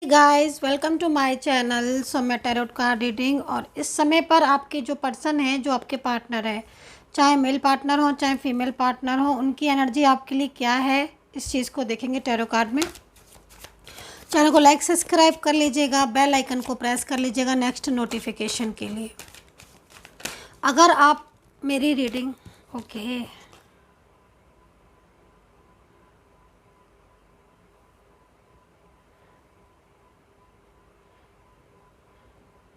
Guys welcome to my channel Saumya tarot card reading. और इस समय पर आपके जो पर्सन है, जो आपके पार्टनर है, चाहे मेल पार्टनर हो चाहे फीमेल पार्टनर हो, उनकी एनर्जी आपके लिए क्या है, इस चीज़ को देखेंगे टैरो कार्ड में। चैनल को लाइक सब्सक्राइब कर लीजिएगा, बेल आइकन को प्रेस कर लीजिएगा नेक्स्ट नोटिफिकेशन के लिए। अगर आप मेरी रीडिंग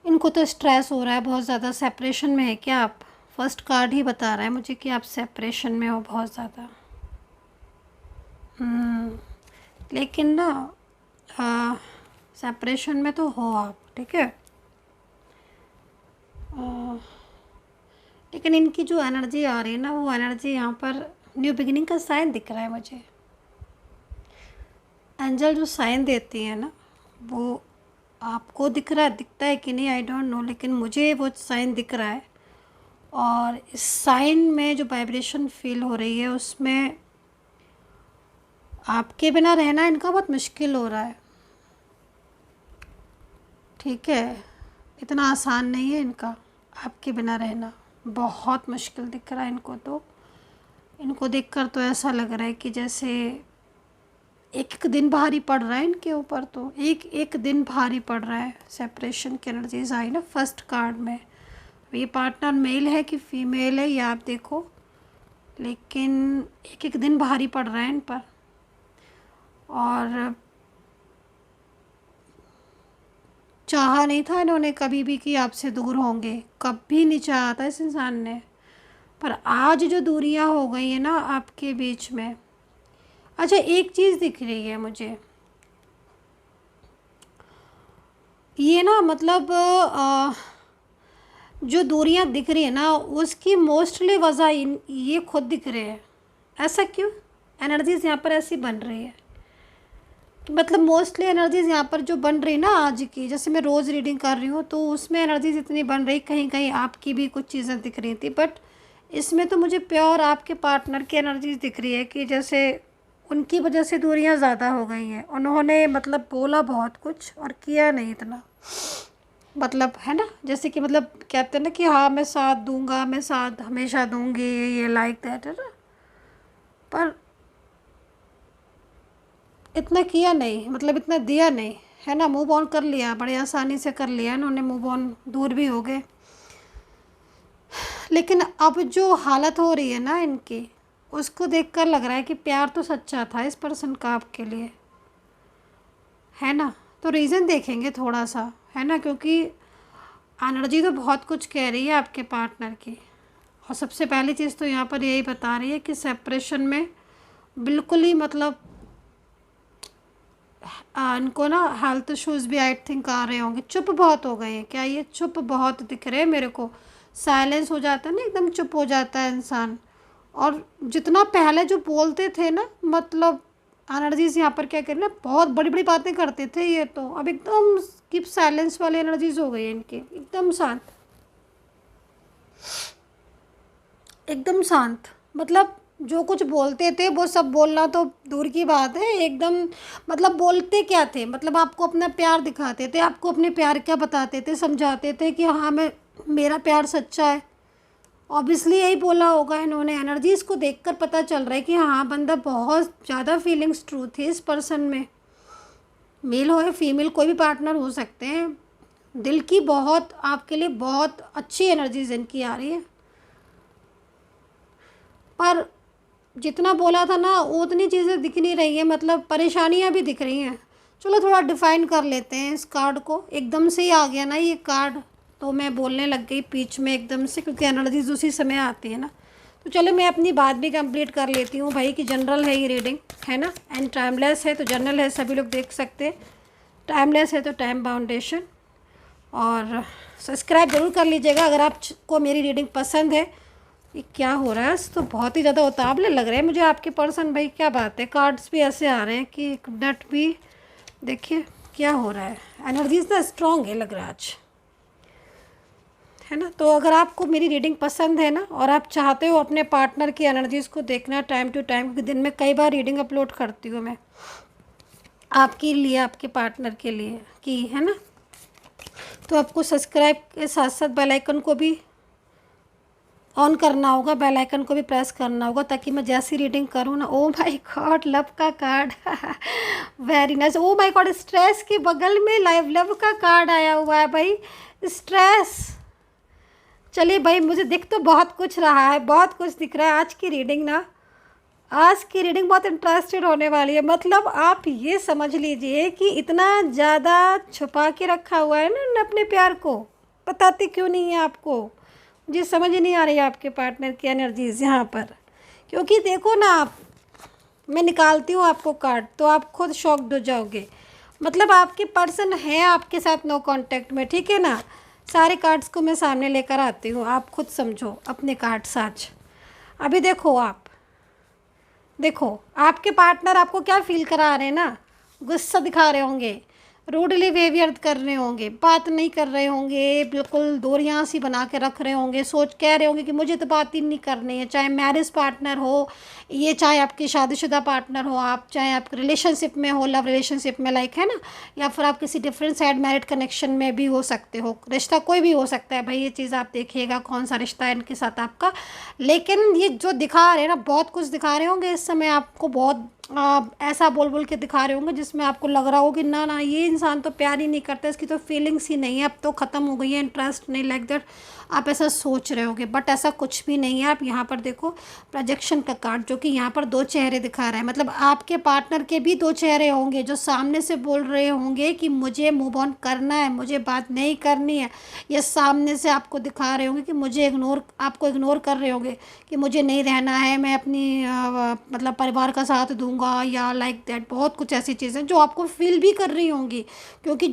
इनको तो स्ट्रेस हो रहा है बहुत ज़्यादा। सेपरेशन में है क्या आप? फर्स्ट कार्ड ही बता रहा है मुझे कि आप सेपरेशन में हो बहुत ज़्यादा। लेकिन ना सेपरेशन में तो हो आप, ठीक है। लेकिन इनकी जो एनर्जी आ रही है ना, वो एनर्जी यहाँ पर न्यू बिगिनिंग का साइन दिख रहा है मुझे। एंजल जो साइन देती है ना, वो आपको दिखता है कि नहीं आई डोंट नो, लेकिन मुझे वो साइन दिख रहा है। और इस साइन में जो वाइब्रेशन फील हो रही है, उसमें आपके बिना रहना इनका बहुत मुश्किल हो रहा है, ठीक है। इतना आसान नहीं है इनका आपके बिना रहना, बहुत मुश्किल दिख रहा है इनको। तो इनको देखकर तो ऐसा लग रहा है कि जैसे एक एक दिन भारी पड़ रहा है इनके ऊपर, तो एक एक दिन भारी पड़ रहा है। सेपरेशन की एनर्जीज आई ना फर्स्ट कार्ड में। ये पार्टनर मेल है कि फीमेल है ये आप देखो, लेकिन एक एक दिन भारी पड़ रहा है इन पर। और चाहा नहीं था इन्होंने कभी भी कि आपसे दूर होंगे, कभी नहीं चाहा था इस इंसान ने। पर आज जो दूरियां हो गई है ना आपके बीच में। अच्छा, एक चीज़ दिख रही है मुझे, ये ना मतलब जो दूरियां दिख रही है ना, उसकी मोस्टली वजह ये खुद दिख रहे हैं। ऐसा क्यों? एनर्जीज यहाँ पर ऐसी बन रही है कि मतलब मोस्टली एनर्जीज यहाँ पर जो बन रही ना आज की, जैसे मैं रोज़ रीडिंग कर रही हूँ तो उसमें एनर्जीज इतनी बन रही, कहीं कहीं आपकी भी कुछ चीज़ें दिख रही थी, बट इसमें तो मुझे प्योर आपके पार्टनर की एनर्जीज दिख रही है कि जैसे उनकी वजह से दूरियां ज़्यादा हो गई हैं। उन्होंने मतलब बोला बहुत कुछ और किया नहीं इतना, मतलब है ना, जैसे कि मतलब कहते हैं ना कि हाँ मैं साथ दूंगा, मैं साथ हमेशा दूंगी, ये लाइक दैट है ना, पर इतना किया नहीं, मतलब इतना दिया नहीं, है ना। मूव ऑन कर लिया, बड़े आसानी से कर लिया इन्होंने मूव ऑन, दूर भी हो गए। लेकिन अब जो हालत हो रही है ना इनकी, उसको देखकर लग रहा है कि प्यार तो सच्चा था इस पर्सन का आपके लिए, है ना। तो रीज़न देखेंगे थोड़ा सा, है ना, क्योंकि एनर्जी तो बहुत कुछ कह रही है आपके पार्टनर की। और सबसे पहली चीज़ तो यहाँ पर यही बता रही है कि सेपरेशन में बिल्कुल ही मतलब इनको ना हेल्थ इश्यूज़ भी आई थिंक आ रहे होंगे। चुप बहुत हो गए हैं क्या? ये चुप बहुत दिख रहे हैं मेरे को। साइलेंस हो जाता है ना, एकदम चुप हो जाता है इंसान। और जितना पहले जो बोलते थे ना, मतलब एनर्जीज यहाँ पर क्या करें ना, बहुत बड़ी बड़ी बातें करते थे, ये तो अब एकदम कीप साइलेंस वाली एनर्जीज हो गई है इनकी, एकदम शांत, एकदम शांत। मतलब जो कुछ बोलते थे वो सब बोलना तो दूर की बात है, एकदम मतलब बोलते क्या थे, मतलब आपको अपना प्यार दिखाते थे, आपको अपने प्यार क्या बताते थे, समझाते थे कि हाँ मैं, मेरा प्यार सच्चा है। ऑब्वियसली यही बोला होगा इन्होंने। एनर्जीज को देखकर पता चल रहा है कि हाँ बंदा बहुत ज़्यादा फीलिंग्स ट्रू थी इस पर्सन में। मेल हो या फीमेल, कोई भी पार्टनर हो सकते हैं। दिल की बहुत आपके लिए बहुत अच्छी एनर्जीज इनकी आ रही है, पर जितना बोला था ना उतनी चीज़ें दिख नहीं रही है, मतलब परेशानियां भी दिख रही हैं। चलो थोड़ा डिफाइन कर लेते हैं इस कार्ड को। एकदम से ही आ गया ना ये कार्ड, तो मैं बोलने लग गई बीच में एकदम से, क्योंकि एनर्जीज उसी समय आती है ना। तो चलो मैं अपनी बात भी कंप्लीट कर लेती हूँ भाई, कि जनरल है ये रीडिंग, है ना, एंड टाइमलेस है तो जनरल है, सभी लोग देख सकते हैं। टाइमलेस है तो टाइम बाउंडेशन। और सब्सक्राइब ज़रूर कर लीजिएगा अगर आपको मेरी रीडिंग पसंद है। ये क्या हो रहा है? तो बहुत ही ज़्यादा उतावले लग रहे हैं मुझे आपके पर्सन भाई, क्या बात है। कार्ड्स भी ऐसे आ रहे हैं कि एक मिनट भी, देखिए क्या हो रहा है। एनर्जीज ना स्ट्रॉन्ग है लग रहा है आज, है ना। तो अगर आपको मेरी रीडिंग पसंद है ना, और आप चाहते हो अपने पार्टनर की एनर्जीज़ को देखना टाइम टू टाइम, क्योंकि दिन में कई बार रीडिंग अपलोड करती हूँ मैं, आपके लिए, आपके पार्टनर के लिए की है ना। तो आपको सब्सक्राइब के साथ साथ बेल आइकन को भी ऑन करना होगा, बेल आइकन को भी प्रेस करना होगा, ताकि मैं जैसी रीडिंग करूँ ना। ओ माय गॉड, लव का card very nice. Oh my God, stress के बगल में लाइव लव का कार्ड आया हुआ है भाई, स्ट्रेस। चलिए भाई, मुझे दिख तो बहुत कुछ रहा है, बहुत कुछ दिख रहा है। आज की रीडिंग बहुत इंटरेस्टेड होने वाली है। मतलब आप ये समझ लीजिए कि इतना ज़्यादा छुपा के रखा हुआ है ना उन्होंने अपने प्यार को, बताते क्यों नहीं है आपको। मुझे समझ ही नहीं आ रही है आपके पार्टनर की एनर्जीज यहाँ पर, क्योंकि देखो ना आप, मैं निकालती हूँ आपको कार्ड तो आप खुद शॉक्ड हो जाओगे। मतलब आपके पर्सन है आपके साथ नो कांटेक्ट में, ठीक है ना। सारे कार्ड्स को मैं सामने लेकर आती हूँ, आप खुद समझो अपने कार्ड्स आज। अभी देखो आपके पार्टनर आपको क्या फील करा रहे हैं ना, गुस्सा दिखा रहे होंगे, रूडली बिहेवियर कर रहे होंगे, बात नहीं कर रहे होंगे, बिल्कुल दूरियां सी बना के रख रहे होंगे, सोच कह रहे होंगे कि मुझे तो बात ही नहीं करनी है। चाहे मैरिज पार्टनर हो ये, चाहे आपकी शादीशुदा पार्टनर हो आप, चाहे आप रिलेशनशिप में हो, लव रिलेशनशिप में लाइक है ना, या फिर आप किसी डिफरेंट साइड मैरिड कनेक्शन में भी हो सकते हो। रिश्ता कोई भी हो सकता है भाई, ये चीज़ आप देखिएगा कौन सा रिश्ता है इनके साथ आपका। लेकिन ये जो दिखा रहे हैं ना, बहुत कुछ दिखा रहे होंगे इस समय आपको, बहुत ऐसा बोल बोल के दिखा रहे होंगे जिसमें आपको लग रहा हो कि ना ना ये इंसान तो प्यार ही नहीं करता, इसकी तो फीलिंग्स ही नहीं है, अब तो ख़त्म हो गई है, इंटरेस्ट नहीं, लाइक दैट आप ऐसा सोच रहे होगे। बट ऐसा कुछ भी नहीं है। आप यहाँ पर देखो प्रोजेक्शन का कार्ड, जो कि यहाँ पर दो चेहरे दिखा रहा है। मतलब आपके पार्टनर के भी दो चेहरे होंगे जो सामने से बोल रहे होंगे कि मुझे मूव ऑन करना है, मुझे बात नहीं करनी है। या सामने से आपको दिखा रहे होंगे कि आपको इग्नोर कर रहे होंगे कि मुझे नहीं रहना है, मैं अपनी मतलब परिवार का साथ दूंगा, या लाइक दैट बहुत कुछ ऐसी चीज़ें जो आपको फील भी कर रही होंगी। क्योंकि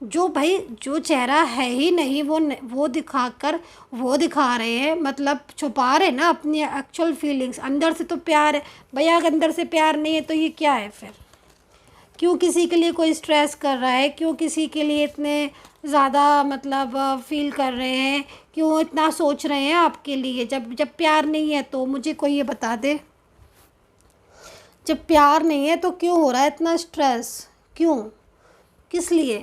जो भाई जो चेहरा है ही नहीं वो दिखा रहे हैं, मतलब छुपा रहे ना अपनी एक्चुअल फीलिंग्स। अंदर से तो प्यार है भैया, अगर अंदर से प्यार नहीं है तो ये क्या है फिर। क्यों किसी के लिए कोई स्ट्रेस कर रहा है, क्यों किसी के लिए इतने ज़्यादा मतलब फील कर रहे हैं, क्यों इतना सोच रहे हैं आपके लिए, जब प्यार नहीं है। तो मुझे कोई ये बता दे, जब प्यार नहीं है तो क्यों हो रहा है इतना स्ट्रेस, क्यों, किस लिए।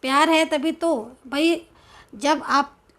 प्यार है तभी तो भाई,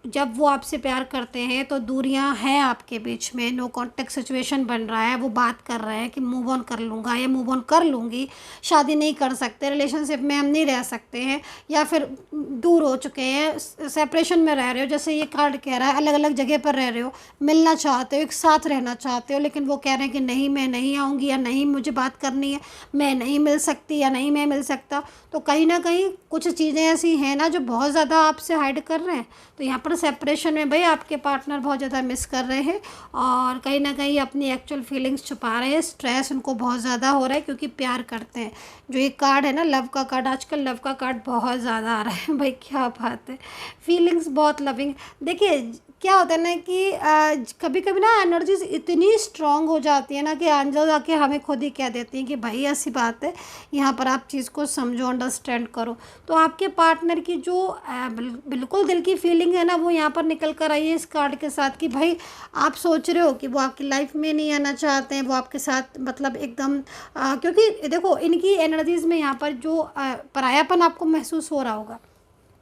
जब वो आपसे प्यार करते हैं तो दूरियां हैं आपके बीच में, नो कांटेक्ट सिचुएशन बन रहा है, वो बात कर रहे हैं कि मूव ऑन कर लूँगा या मूव ऑन कर लूँगी, शादी नहीं कर सकते, रिलेशनशिप में हम नहीं रह सकते हैं, या फिर दूर हो चुके हैं, सेपरेशन में रह रहे हो, जैसे ये कार्ड कह रहा है अलग अलग जगह पर रह रहे हो, मिलना चाहते हो, एक साथ रहना चाहते हो, लेकिन वो कह रहे हैं कि नहीं मैं नहीं आऊँगी, या नहीं मुझे बात करनी है, मैं नहीं मिल सकती, या नहीं मैं मिल सकता। तो कहीं ना कहीं कुछ चीज़ें ऐसी हैं ना जो बहुत ज़्यादा आपसे हाइड कर रहे हैं। तो यहाँ पर सेपरेशन में भाई आपके पार्टनर बहुत ज़्यादा मिस कर रहे हैं, और कहीं ना कहीं अपनी एक्चुअल फीलिंग्स छुपा रहे हैं, स्ट्रेस उनको बहुत ज़्यादा हो रहा है क्योंकि प्यार करते हैं। जो ये कार्ड है ना लव का कार्ड, आजकल लव का कार्ड बहुत ज़्यादा आ रहा है भाई, क्या बात है, फीलिंग्स बहुत लविंग। देखिए क्या होता है ना कि कभी कभी ना एनर्जीज इतनी स्ट्रांग हो जाती है ना कि एंजल आके हमें खुद ही कह देती हैं कि भाई ऐसी बात है, यहाँ पर आप चीज़ को समझो, अंडरस्टैंड करो। तो आपके पार्टनर की जो बिल्कुल दिल की फीलिंग है ना, वो यहाँ पर निकल कर आई है इस कार्ड के साथ, कि भाई आप सोच रहे हो कि वो आपकी लाइफ में नहीं आना चाहते हैं, वो आपके साथ मतलब एकदम क्योंकि देखो इनकी एनर्जीज़ में यहाँ पर जो परायापन आपको महसूस हो रहा होगा,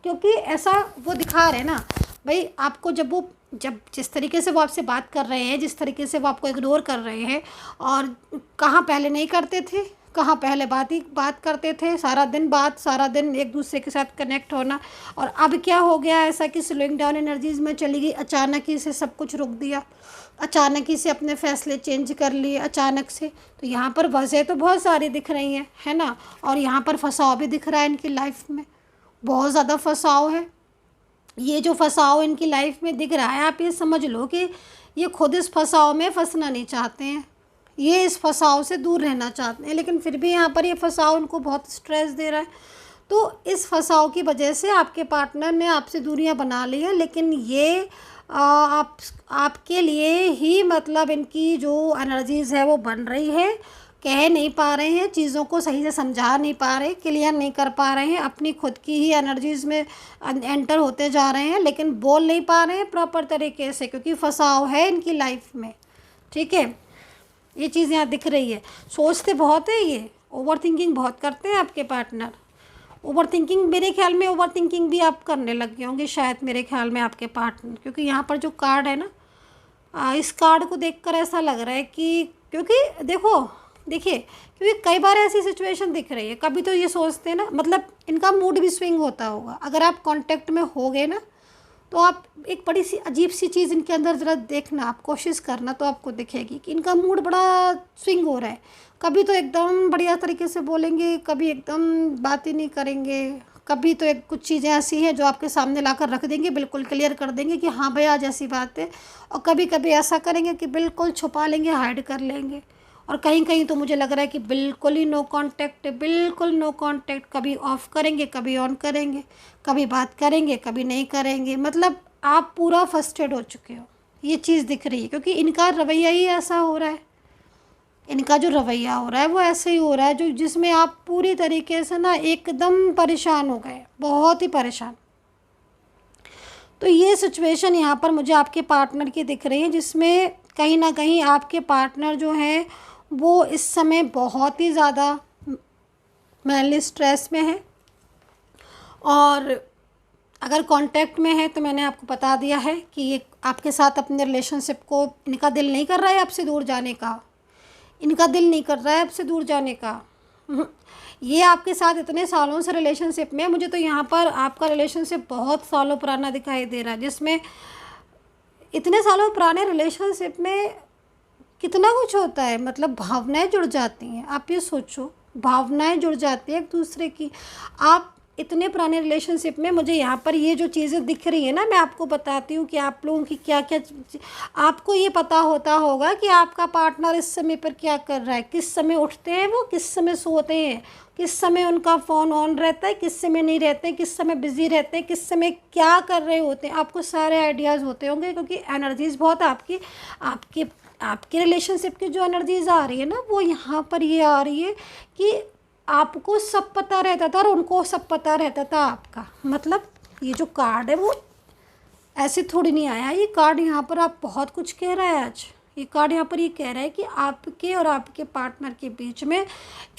क्योंकि ऐसा वो दिखा रहे हैं ना भाई आपको। जब जिस तरीके से वो आपसे बात कर रहे हैं, जिस तरीके से वो आपको इग्नोर कर रहे हैं, और कहाँ पहले नहीं करते थे, कहाँ पहले बात करते थे, सारा दिन एक दूसरे के साथ कनेक्ट होना, और अब क्या हो गया ऐसा कि स्लोइंग डाउन एनर्जीज़ में चली गई, अचानक ही से सब कुछ रोक दिया, अचानक ही से अपने फैसले चेंज कर लिए अचानक से। तो यहाँ पर वजह तो बहुत सारी दिख रही हैं, है ना। और यहाँ पर फंसाव भी दिख रहा है इनकी लाइफ में, बहुत ज़्यादा फंसाव है। ये जो फंसाव इनकी लाइफ में दिख रहा है, आप ये समझ लो कि ये खुद इस फंसाव में फंसना नहीं चाहते हैं, ये इस फंसाव से दूर रहना चाहते हैं, लेकिन फिर भी यहाँ पर ये फंसाव उनको बहुत स्ट्रेस दे रहा है। तो इस फंसाव की वजह से आपके पार्टनर ने आपसे दूरियां बना ली हैं, लेकिन ये आपके लिए ही मतलब इनकी जो एनर्जीज़ है वो बन रही है, कह नहीं पा रहे हैं, चीज़ों को सही से समझा नहीं पा रहे, क्लियर नहीं कर पा रहे हैं, अपनी खुद की ही एनर्जीज़ में एंटर होते जा रहे हैं, लेकिन बोल नहीं पा रहे हैं प्रॉपर तरीके से, क्योंकि फंसाव है इनकी लाइफ में। ठीक है, ये चीज़ यहाँ दिख रही है। सोचते बहुत है ये, ओवर थिंकिंग बहुत करते हैं आपके पार्टनर। ओवर थिंकिंग, मेरे ख्याल में ओवर थिंकिंग भी आप करने लग गए होंगे शायद, मेरे ख्याल में आपके पार्टनर, क्योंकि यहाँ पर जो कार्ड है ना, इस कार्ड को देखकर ऐसा लग रहा है कि, क्योंकि देखिए क्योंकि कई बार ऐसी सिचुएशन दिख रही है, कभी तो ये सोचते हैं ना, मतलब इनका मूड भी स्विंग होता होगा। अगर आप कांटेक्ट में हो गए ना, तो आप एक बड़ी सी अजीब सी चीज़ इनके अंदर ज़रा देखना, आप कोशिश करना, तो आपको दिखेगी कि इनका मूड बड़ा स्विंग हो रहा है। कभी तो एकदम बढ़िया तरीके से बोलेंगे, कभी एकदम बात ही नहीं करेंगे, कभी तो एक कुछ चीज़ें ऐसी हैं जो आपके सामने लाकर रख देंगे, बिल्कुल क्लियर कर देंगे कि हाँ भाई आज ऐसी बात है। और कभी कभी ऐसा करेंगे कि बिल्कुल छुपा लेंगे, हाइड कर लेंगे। और कहीं कहीं तो मुझे लग रहा है कि बिल्कुल ही नो कांटेक्ट, बिल्कुल नो कांटेक्ट, कभी ऑफ करेंगे, कभी ऑन करेंगे, कभी बात करेंगे, कभी नहीं करेंगे। मतलब आप पूरा फर्स्टेड हो चुके हो, ये चीज़ दिख रही है, क्योंकि इनका रवैया ही ऐसा हो रहा है। इनका जो रवैया हो रहा है वो ऐसे ही हो रहा है, जो जिसमें आप पूरी तरीके से ना एकदम परेशान हो गए, बहुत ही परेशान। तो ये सिचुएशन यहाँ पर मुझे आपके पार्टनर की दिख रही है, जिसमें कहीं ना कहीं आपके पार्टनर जो है वो इस समय बहुत ही ज़्यादा मेंटली स्ट्रेस में है। और अगर कांटेक्ट में है तो मैंने आपको बता दिया है कि ये आपके साथ अपने रिलेशनशिप को, इनका दिल नहीं कर रहा है आपसे दूर जाने का, इनका दिल नहीं कर रहा है आपसे दूर जाने का। ये आपके साथ इतने सालों से रिलेशनशिप में, मुझे तो यहाँ पर आपका रिलेशनशिप बहुत सालों पुराना दिखाई दे रहा है, जिसमें इतने सालों पुराने रिलेशनशिप में कितना कुछ होता है, मतलब भावनाएं जुड़ जाती हैं। आप ये सोचो, भावनाएं जुड़ जाती हैं एक दूसरे की। आप इतने पुराने रिलेशनशिप में, मुझे यहाँ पर ये जो चीज़ें दिख रही है ना, मैं आपको बताती हूँ कि आप लोगों की क्या क्या, आपको ये पता होता होगा कि आपका पार्टनर इस समय पर क्या कर रहा है, किस समय उठते हैं वो, किस समय सोते हैं, किस समय उनका फ़ोन ऑन रहता है, किस समय नहीं रहते, किस समय बिज़ी रहते हैं, किस समय क्या कर रहे होते हैं। आपको सारे आइडियाज़ होते होंगे, क्योंकि एनर्जीज़ बहुत आपकी आपके आपके रिलेशनशिप की जो एनर्जीज़ आ रही है ना, वो यहाँ पर ये आ रही है कि आपको सब पता रहता था और उनको सब पता रहता था आपका। मतलब ये जो कार्ड है वो ऐसे थोड़ी नहीं आया, ये कार्ड यहाँ पर आप बहुत कुछ कह रहा है आज। ये कार्ड यहाँ पर ये कह रहा है कि आपके और आपके पार्टनर के बीच में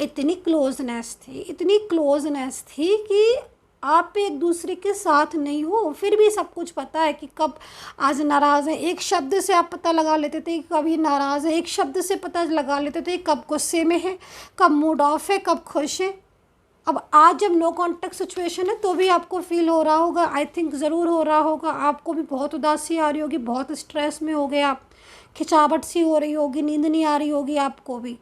इतनी क्लोजनेस थी, इतनी क्लोजनेस थी कि आप एक दूसरे के साथ नहीं हो, फिर भी सब कुछ पता है कि कब आज नाराज़ हैं, एक शब्द से आप पता लगा लेते थे कि कब ये नाराज़ है, एक शब्द से पता लगा लेते थे कब गुस्से में है, कब मूड ऑफ है, कब खुश है। अब आज जब नो कांटेक्ट सिचुएशन है तो भी आपको फील हो रहा होगा, आई थिंक ज़रूर हो रहा होगा, आपको भी बहुत उदासी आ रही होगी, बहुत स्ट्रेस में हो गए आप, खिंचावट सी हो रही होगी, नींद नहीं आ रही होगी आपको भी,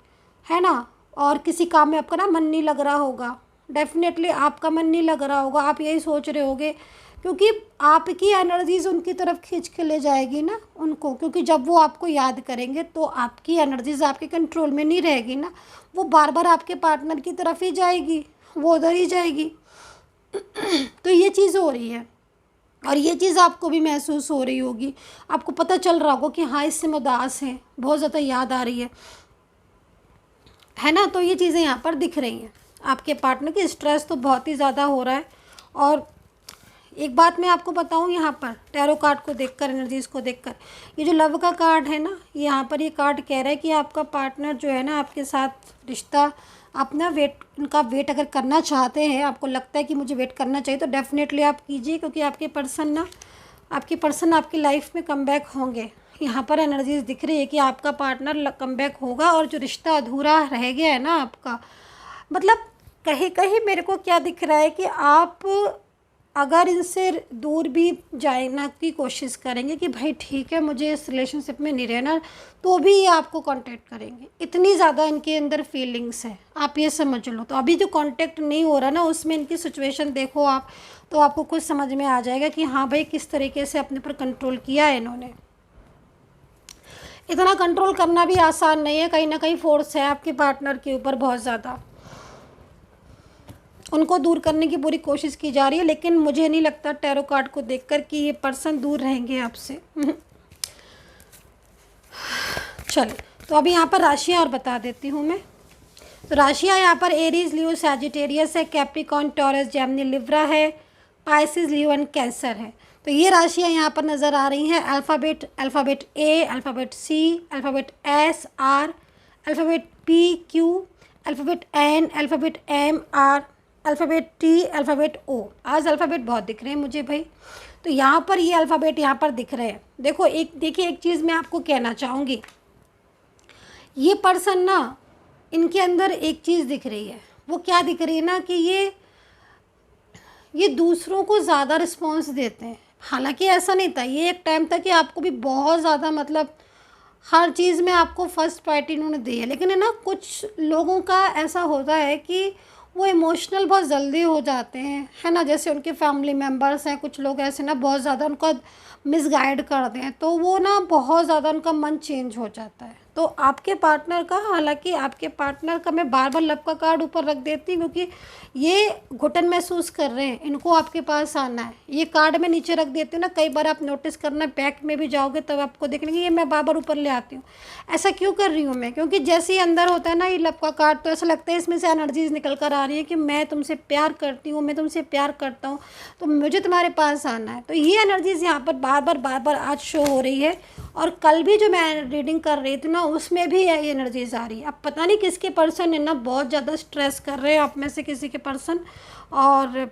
है ना। और किसी काम में आपका ना मन नहीं लग रहा होगा, डेफिनेटली आपका मन नहीं लग रहा होगा, आप यही सोच रहे होगे, क्योंकि आपकी एनर्जीज उनकी तरफ खींच के ले जाएगी ना उनको, क्योंकि जब वो आपको याद करेंगे तो आपकी एनर्जीज आपके कंट्रोल में नहीं रहेगी ना, वो बार बार आपके पार्टनर की तरफ ही जाएगी, वो उधर ही जाएगी। तो ये चीज़ हो रही है, और ये चीज़ आपको भी महसूस हो रही होगी, आपको पता चल रहा होगा कि हाँ इससे मैं उदास है, बहुत ज़्यादा याद आ रही है ना। तो ये चीज़ें यहाँ पर दिख रही हैं, आपके पार्टनर की स्ट्रेस तो बहुत ही ज़्यादा हो रहा है। और एक बात मैं आपको बताऊँ, यहाँ पर टैरो कार्ड को देखकर, एनर्जीज़ को देखकर, ये जो लव का कार्ड है ना, यहाँ पर ये कार्ड कह रहा है कि आपका पार्टनर जो है ना, आपके साथ रिश्ता, आप ना उनका वेट अगर करना चाहते हैं, आपको लगता है कि मुझे वेट करना चाहिए, तो डेफिनेटली आप कीजिए, क्योंकि आपके पर्सन आपकी लाइफ में कम बैक होंगे। यहाँ पर एनर्जीज दिख रही है कि आपका पार्टनर कम बैक होगा, और जो रिश्ता अधूरा रह गया है ना आपका, मतलब कहीं कहीं मेरे को क्या दिख रहा है कि आप अगर इनसे दूर भी जाना की कोशिश करेंगे कि भाई ठीक है मुझे इस रिलेशनशिप में नहीं रहना, तो भी ये आपको कांटेक्ट करेंगे, इतनी ज़्यादा इनके अंदर फीलिंग्स है, आप ये समझ लो। तो अभी जो कांटेक्ट नहीं हो रहा ना, उसमें इनकी सिचुएशन देखो आप, तो आपको कुछ समझ में आ जाएगा कि हाँ भाई किस तरीके से अपने पर कंट्रोल किया है इन्होंने। इतना कंट्रोल करना भी आसान नहीं है, कहीं ना कहीं फोर्स है आपके पार्टनर के ऊपर बहुत ज़्यादा, उनको दूर करने की पूरी कोशिश की जा रही है, लेकिन मुझे नहीं लगता टैरो कार्ड को देखकर कि ये पर्सन दूर रहेंगे आपसे। चलो, तो अभी यहाँ पर राशियाँ और बता देती हूँ मैं। तो राशियाँ यहाँ पर एरीज, लियो, सैजिटेरियस है, कैप्रिकॉर्न, टॉरस, जेमिनी, लिब्रा है, पाइसिस, लियो एंड कैंसर है। तो ये राशियाँ यहाँ पर नज़र आ रही हैं। Alphabet A, alphabet C, alphabet S, R, alphabet P, Q alphabet N, alphabet M, R, alphabet T, alphabet O. आज अल्फ़ाबेट बहुत दिख रहे हैं मुझे भाई। तो यहाँ पर ये अल्फ़ाबेट यहाँ पर दिख रहे हैं। देखो देखिए एक चीज़ मैं आपको कहना चाहूँगी, ये पर्सन ना, इनके अंदर एक चीज़ दिख रही है। वो क्या दिख रही है ना कि ये दूसरों को ज़्यादा रिस्पॉन्स देते हैं। हालांकि ऐसा नहीं था, ये एक टाइम था कि आपको भी बहुत ज़्यादा मतलब हर चीज़ में आपको फर्स्ट प्रायोरिटी इन्होंने दी है। लेकिन है ना, कुछ लोगों का ऐसा होता है कि वो इमोशनल बहुत जल्दी हो जाते हैं, है ना। जैसे उनके फैमिली मेम्बर्स हैं, कुछ लोग ऐसे ना बहुत ज़्यादा उनको मिसगाइड कर दें, तो वो ना बहुत ज़्यादा उनका मन चेंज हो जाता है। तो आपके पार्टनर का, हालांकि आपके पार्टनर का मैं बार बार लव का कार्ड ऊपर रख देती हूँ, क्योंकि ये घुटन महसूस कर रहे हैं, इनको आपके पास आना है। ये कार्ड मैं नीचे रख देती हूँ ना, कई बार आप नोटिस करना, बैक में भी जाओगे तब आपको देखने ये मैं बार बार ऊपर ले आती हूँ। ऐसा क्यों कर रही हूँ मैं? क्योंकि जैसे ही अंदर होता है ना ये लव का कार्ड, तो ऐसा लगता है इसमें से एनर्जीज निकल कर आ रही है कि मैं तुमसे प्यार करती हूँ, मैं तुमसे प्यार करता हूँ, तो मुझे तुम्हारे पास आना है। तो ये एनर्जीज यहाँ पर बार बार आज शो हो रही है। और कल भी जो मैं रीडिंग कर रही थी ना, उसमें भी ये एनर्जीज आ रही है। अब पता नहीं किसके पर्सन है ना, बहुत ज़्यादा स्ट्रेस कर रहे हैं आप में से किसी के पर्सन, और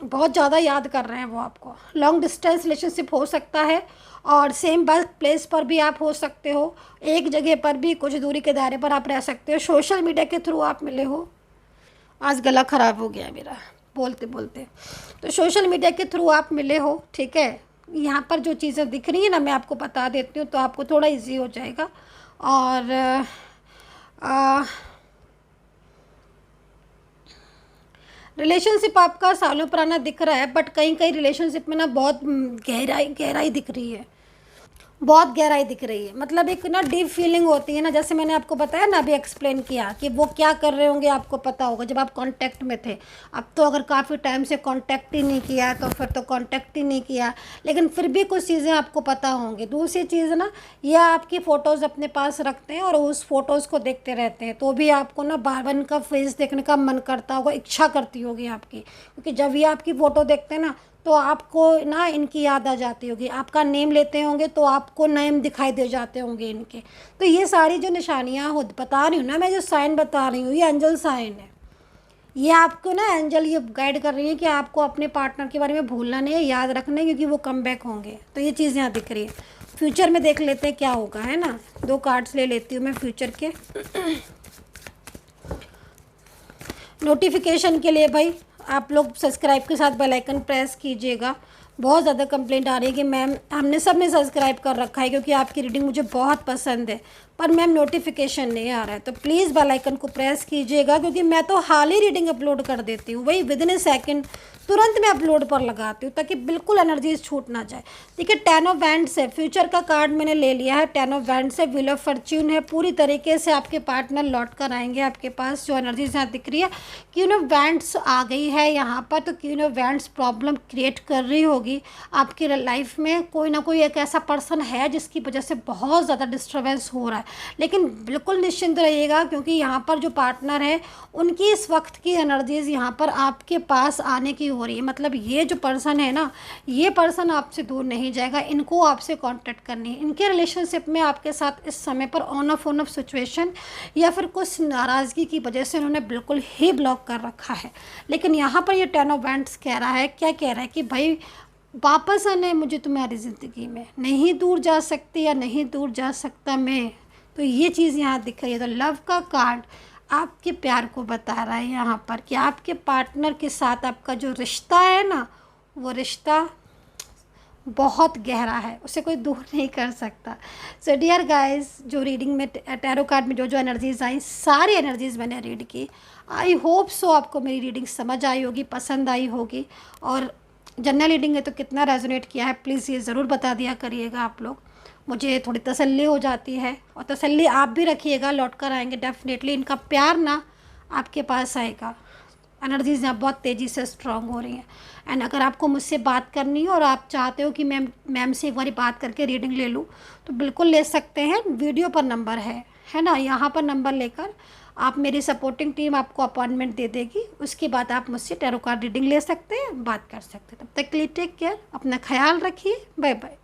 बहुत ज़्यादा याद कर रहे हैं वो आपको। लॉन्ग डिस्टेंस रिलेशनशिप हो सकता है, और सेम बर्थ प्लेस पर भी आप हो सकते हो, एक जगह पर भी कुछ दूरी के दायरे पर आप रह सकते हो, सोशल मीडिया के थ्रू आप मिले हो। आज गला ख़राब हो गया है मेरा बोलते बोलते। तो सोशल मीडिया के थ्रू आप मिले हो, ठीक है। यहाँ पर जो चीज़ें दिख रही हैं ना, मैं आपको बता देती हूँ तो आपको थोड़ा इजी हो जाएगा। और रिलेशनशिप आपका सालों पुराना दिख रहा है, बट कहीं कहीं रिलेशनशिप में ना बहुत गहराई दिख रही है, बहुत गहराई दिख रही है। मतलब एक ना डीप फीलिंग होती है ना, जैसे मैंने आपको बताया ना, अभी एक्सप्लेन किया कि वो क्या कर रहे होंगे आपको पता होगा जब आप कांटेक्ट में थे। अब तो अगर काफ़ी टाइम से कांटेक्ट ही नहीं किया तो फिर तो कांटेक्ट ही नहीं किया, लेकिन फिर भी कुछ चीज़ें आपको पता होंगी। दूसरी चीज़ ना, ये आपकी फ़ोटोज़ अपने पास रखते हैं और उस फ़ोटोज़ को देखते रहते हैं, तो भी आपको ना बार बार इनका फेस देखने का मन करता होगा, इच्छा करती होगी आपकी, क्योंकि जब ये आपकी फ़ोटो देखते हैं ना तो आपको ना इनकी याद आ जाती होगी। आपका नेम लेते होंगे तो आपको नेम दिखाई दे जाते होंगे इनके। तो ये सारी जो निशानियाँ हो बता रही हूँ ना मैं, जो साइन बता रही हूँ, ये एंजल साइन है। ये आपको ना एंजल ये गाइड कर रही है कि आपको अपने पार्टनर के बारे में भूलना नहीं है, याद रखना है, क्योंकि वो कम बैक होंगे। तो ये चीज़ यहाँ दिख रही है। फ्यूचर में देख लेते हैं क्या होगा, है ना। 2 कार्ड्स ले लेती हूँ मैं फ्यूचर के। नोटिफिकेशन के लिए भाई आप लोग सब्सक्राइब के साथ बेल आइकन प्रेस कीजिएगा। बहुत ज़्यादा कंप्लेंट आ रही है कि मैम हमने सब ने सब्सक्राइब कर रखा है क्योंकि आपकी रीडिंग मुझे बहुत पसंद है, पर मैम नोटिफिकेशन नहीं आ रहा है। तो प्लीज़ बेल आइकन को प्रेस कीजिएगा, क्योंकि मैं तो हाल ही रीडिंग अपलोड कर देती हूँ, वही विदिन ए सेकेंड तुरंत मैं अपलोड पर लगाती हूँ, ताकि बिल्कुल एनर्जीज छूट ना जाए। देखिए 10 ऑफ वैंड्स है, फ्यूचर का कार्ड मैंने ले लिया है। 10 ऑफ वैंड्स है, व्हील ऑफ फॉर्च्यून है। पूरी तरीके से आपके पार्टनर लौट कर आएंगे आपके पास। जो एनर्जीज यहाँ दिख रही है, क्वीन ऑफ वैंड्स आ गई है यहाँ पर, तो queen of wands problem create कर रही होगी आपकी लाइफ में। कोई ना कोई एक ऐसा पर्सन है जिसकी वजह से बहुत ज़्यादा डिस्टर्बेंस हो रहा है, लेकिन बिल्कुल निश्चिंत रहिएगा, क्योंकि यहाँ पर जो पार्टनर है उनकी इस वक्त की एनर्जीज यहाँ पर आपके पास आने की हो रही है। मतलब ये जो पर्सन है ना, ये पर्सन आपसे दूर नहीं जाएगा, इनको आपसे कांटेक्ट करनी है। इनके रिलेशनशिप में आपके साथ इस समय पर ऑन ऑफ सिचुएशन या फिर कुछ नाराज़गी की वजह से उन्होंने बिल्कुल ही ब्लॉक कर रखा है। लेकिन यहाँ पर ये 10 ऑफ वैंड्स कह रहा है, क्या कह रहा है कि भाई वापस आना है मुझे तुम्हारी ज़िंदगी में, नहीं दूर जा सकती या नहीं दूर जा सकता मैं। तो ये चीज़ यहाँ दिख रही है। तो लव का कार्ड आपके प्यार को बता रहा है यहाँ पर कि आपके पार्टनर के साथ आपका जो रिश्ता है ना, वो रिश्ता बहुत गहरा है, उसे कोई दूर नहीं कर सकता। सो डियर गाइस, जो रीडिंग में टैरो कार्ड में जो जो एनर्जीज़ आई, सारी एनर्जीज़ मैंने रीड की। आई होप सो आपको मेरी रीडिंग समझ आई होगी, पसंद आई होगी। और जनरल रीडिंग है तो कितना रेजोनेट किया है प्लीज़ ये ज़रूर बता दिया करिएगा आप लोग, मुझे थोड़ी तसल्ली हो जाती है। और तसल्ली आप भी रखिएगा, लौट कर आएंगे डेफिनेटली। इनका प्यार ना आपके पास आएगा। एनर्जीज यहाँ बहुत तेज़ी से स्ट्रांग हो रही हैं। एंड अगर आपको मुझसे बात करनी हो और आप चाहते हो कि मैम से एक बार बात करके रीडिंग ले लूँ, तो बिल्कुल ले सकते हैं। वीडियो पर नंबर है ना, यहाँ पर नंबर लेकर आप, मेरी सपोर्टिंग टीम आपको अपॉइंटमेंट दे देगी। उसके बाद आप मुझसे टैरो कार्ड रीडिंग ले सकते हैं, बात कर सकते हैं। तब तक के लिए टेक केयर, अपना ख्याल रखिए, बाय बाय।